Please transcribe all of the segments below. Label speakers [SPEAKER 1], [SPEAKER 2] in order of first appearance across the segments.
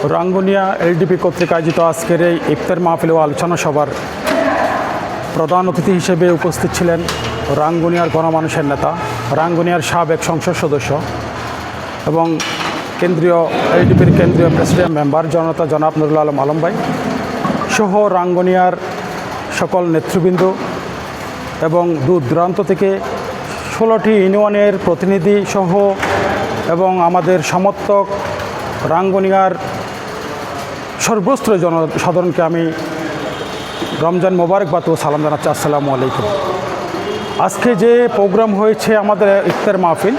[SPEAKER 1] Rangunia LDP কর্তৃক আয়োজিত আজকের এই ইফতার মাহফিল ও আলোচনা সভার প্রধান অতিথি হিসেবে উপস্থিত ছিলেন রাঙ্গুনিয়ার গণমানুষের নেতা, রাঙ্গুনিয়ার সাবেক সংসদ সদস্য এবং কেন্দ্রীয় এলডিপির কেন্দ্রীয় প্রেসিডেন্ট মেম্বার জনতা জনাব নুরুল আলম আলম ভাই সহ রাঙ্গুনিয়ার সকল নেতৃবৃন্দ এবং দূর দূরান্ত থেকে 16টি ইউনিয়নের প্রতিনিধি সহ এবং আমাদের সমর্থক রাঙ্গুনিয়ার সর্বস্ত্র জনসাধারণকে আমি রমজান মোবারকবাদ ও সালাম জানাচ্ছি। আসসালামু আলাইকুম। আজকে যে প্রোগ্রাম হয়েছে আমাদের ইফতার মাহফিল,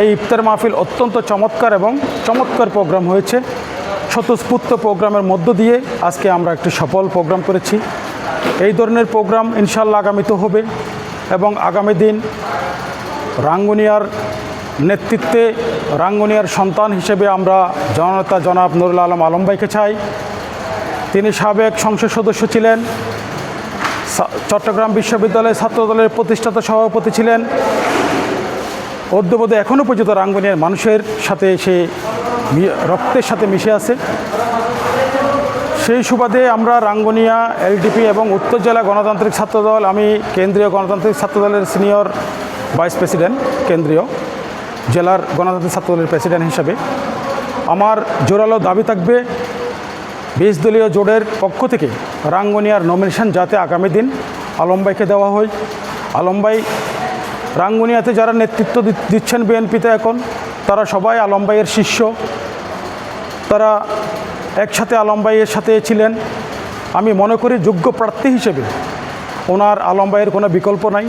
[SPEAKER 1] এই ইফতার মাহফিল অত্যন্ত চমৎকার প্রোগ্রাম হয়েছে। স্বতঃস্ফূর্ত প্রোগ্রামের মধ্য দিয়ে আজকে আমরা একটি সফল প্রোগ্রাম করেছি। এই ধরনের প্রোগ্রাম ইনশাল্লাহ আগামীতে হবে এবং আগামী দিন রাঙ্গুনিয়ার নেতৃত্বে রাঙ্গুনিয়ার সন্তান হিসেবে আমরা জনতা জনাব নুরুল আলম আলম ভাইকে চাই। তিনি সাবেক সংসদ সদস্য ছিলেন, চট্টগ্রাম বিশ্ববিদ্যালয়ের ছাত্রদলের প্রতিষ্ঠাতা সভাপতি ছিলেন, অদ্যবধি এখনও পর্যন্ত রাঙ্গুনিয়ার মানুষের সাথে সে রক্তের সাথে মিশে আছে। সেই সুবাদে আমরা রাঙ্গুনিয়া এলডিপি এবং উত্তর জেলা গণতান্ত্রিক ছাত্রদল, আমি কেন্দ্রীয় গণতান্ত্রিক ছাত্রদলের সিনিয়র ভাইস প্রেসিডেন্ট, কেন্দ্রীয় জেলার গণতান্ত্রিক ছাত্রদলের প্রেসিডেন্ট হিসাবে আমার জোরালো দাবি থাকবে 20 দলীয় জোটের পক্ষ থেকে রাঙ্গুনিয়ার নমিনেশন যাতে আগামী দিন আলম ভাইকে দেওয়া হয়। আলম ভাই রাঙ্গুনিয়াতে যারা নেতৃত্ব দিচ্ছেন বিএনপিতে এখন, তারা সবাই আলম ভাইয়ের শিষ্য, তারা একসাথে আলম ভাইয়ের সাথে ছিলেন। আমি মনে করি যোগ্য প্রার্থী হিসেবে ওনার আলম ভাইয়ের কোনো বিকল্প নাই।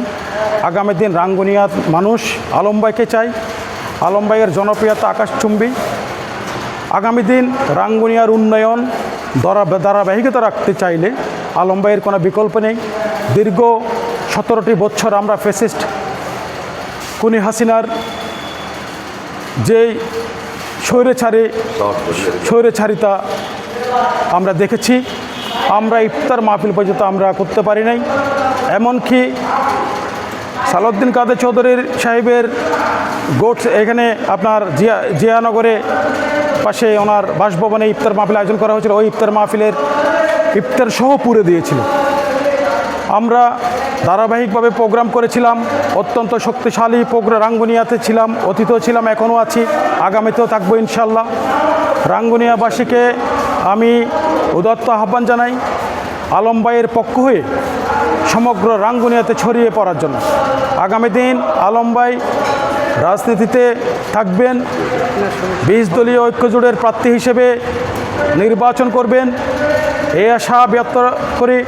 [SPEAKER 1] আগামী দিন রাঙ্গুনিয়ার মানুষ আলম ভাইকে চায়। আলম ভাইয়ের জনপ্রিয়তা আকাশচুম্বী। আগামী দিন রাঙ্গুনিয়ার উন্নয়ন ধারাবাহিকতা রাখতে চাইলে আলম ভাইয়ের কোনো বিকল্প নেই। দীর্ঘ 17টি বছর আমরা ফ্যাসিস্ট খুনি হাসিনার যেই স্বৈরাচারিতা আমরা দেখেছি। আমরা ইফতার মাহফিল পর্যন্ত আমরা করতে পারি নাই। এমনকি সালাউদ্দিন কাদের চৌধুরীর সাহেবের গোট এখানে আপনার জিয়ানগরে পাশে ওনার বাসভবনে ইফতার মাহফিল আয়োজন করা হয়েছিল। ওই ইফতার মাহফিলের ইফতার সহ পুরে দিয়েছিল। আমরা ধারাবাহিকভাবে প্রোগ্রাম করেছিলাম, অত্যন্ত শক্তিশালী প্রোগ্রাম। রাঙ্গুনিয়াতে ছিলাম, অতীতেও ছিলাম, এখনও আছি, আগামীতেও থাকবো ইনশাল্লাহ। রাঙ্গুনিয়াবাসীকে আমি উদাত্ত আহ্বান জানাই আলম ভাইয়ের পক্ষ হয়ে সমগ্র রাঙ্গুনিয়াতে ছড়িয়ে পড়ার জন্য। আগামী দিন আলম ভাই রাজনীতিতে থাকবেন, 20 দলীয় ঐক্যজোটের প্রার্থী হিসেবে নির্বাচন করবেন এই আশা ব্যক্ত করি।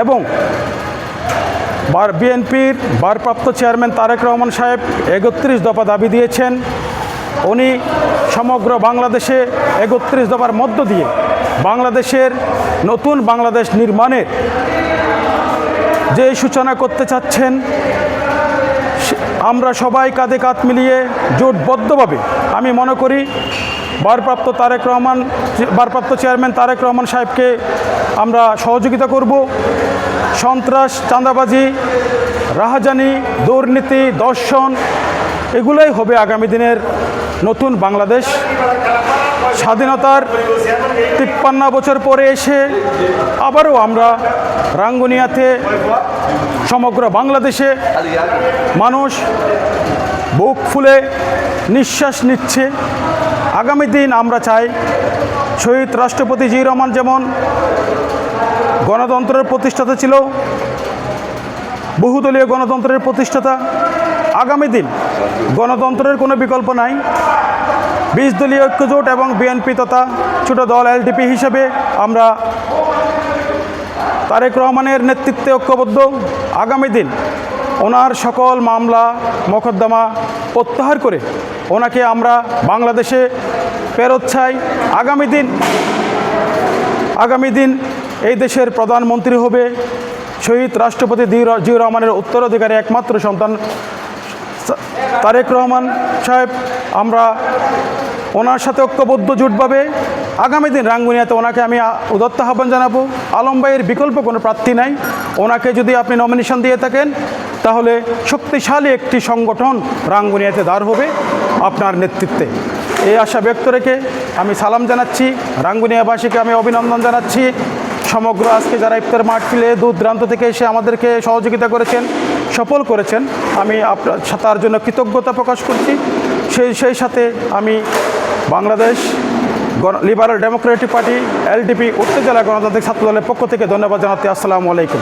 [SPEAKER 1] এবং বিএনপির ভারপ্রাপ্ত চেয়ারম্যান তারেক রহমান সাহেব 31 দফা দাবি দিয়েছেন। উনি সমগ্র বাংলাদেশে 31 দফার মধ্য দিয়ে বাংলাদেশের নতুন বাংলাদেশ নির্মাণের যে সূচনা করতে চাচ্ছেন, আমরা সবাই কাঁধে কাঁধ মিলিয়ে জোটবদ্ধভাবে আমি মনে করি ভারপ্রাপ্ত চেয়ারম্যান তারেক রহমান সাহেবকে আমরা সহযোগিতা করব। সন্ত্রাস, চাঁদাবাজি, রাহাজানি, দুর্নীতি, দর্শন এগুলোই হবে আগামী দিনের নতুন বাংলাদেশ। স্বাধীনতার 53 বছর পরে এসে আবারও আমরা রাঙ্গুনিয়াতে সমগ্র বাংলাদেশে মানুষ বুক ফুলে নিঃশ্বাস নিচ্ছে। আগামী দিন আমরা চাই শহীদ রাষ্ট্রপতি জিয়াউর রহমান যেমন গণতন্ত্রের প্রতিষ্ঠাতা ছিল, বহুদলীয় গণতন্ত্রের প্রতিষ্ঠাতা, আগামী দিন গণতন্ত্রের কোনো বিকল্প নাই। 20 দলীয় ঐক্যজোট এবং বিএনপি তথা ছোট দল এলডিপি হিসেবে আমরা তারেক রহমানের নেতৃত্বে ঐক্যবদ্ধ। আগামী দিন ওনার সকল মামলা মোকদ্দমা প্রত্যাহার করে ওনাকে আমরা বাংলাদেশে ফেরত চাই। আগামী দিন এই দেশের প্রধানমন্ত্রী হবে শহীদ রাষ্ট্রপতি জিয়াউর রহমানের উত্তরাধিকারী একমাত্র সন্তান তারেক রহমান সাহেব। আমরা ওনার সাথে ঐক্যবদ্ধ জোটভাবে আগামী দিন রাঙ্গুনিয়াতে ওনাকে আমি উদাত্ত আহ্বান জানাবো। আলম ভাইয়ের বিকল্প কোনো প্রার্থী নাই। ওনাকে যদি আপনি নমিনেশন দিয়ে থাকেন তাহলে শক্তিশালী একটি সংগঠন রাঙ্গুনিয়াতে দাঁড় হবে আপনার নেতৃত্বে। এই আশা ব্যক্ত রেখে আমি সালাম জানাচ্ছি, রাঙ্গুনিয়াবাসীকে আমি অভিনন্দন জানাচ্ছি। সমগ্র আজকে যারা ইফতার মাহফিলে দূর দূরান্ত থেকে এসে আমাদেরকে সহযোগিতা করেছেন, সফল করেছেন, আমি আপনার তার জন্য কৃতজ্ঞতা প্রকাশ করছি। সেই সাথে আমি Bangladesh liberal Democratic party LDP উত্তর জেলা গণতান্ত্রিক ছাত্র দলের পক্ষ থেকে ধন্যবাদ জানাতে। আসসালামু আলাইকুম।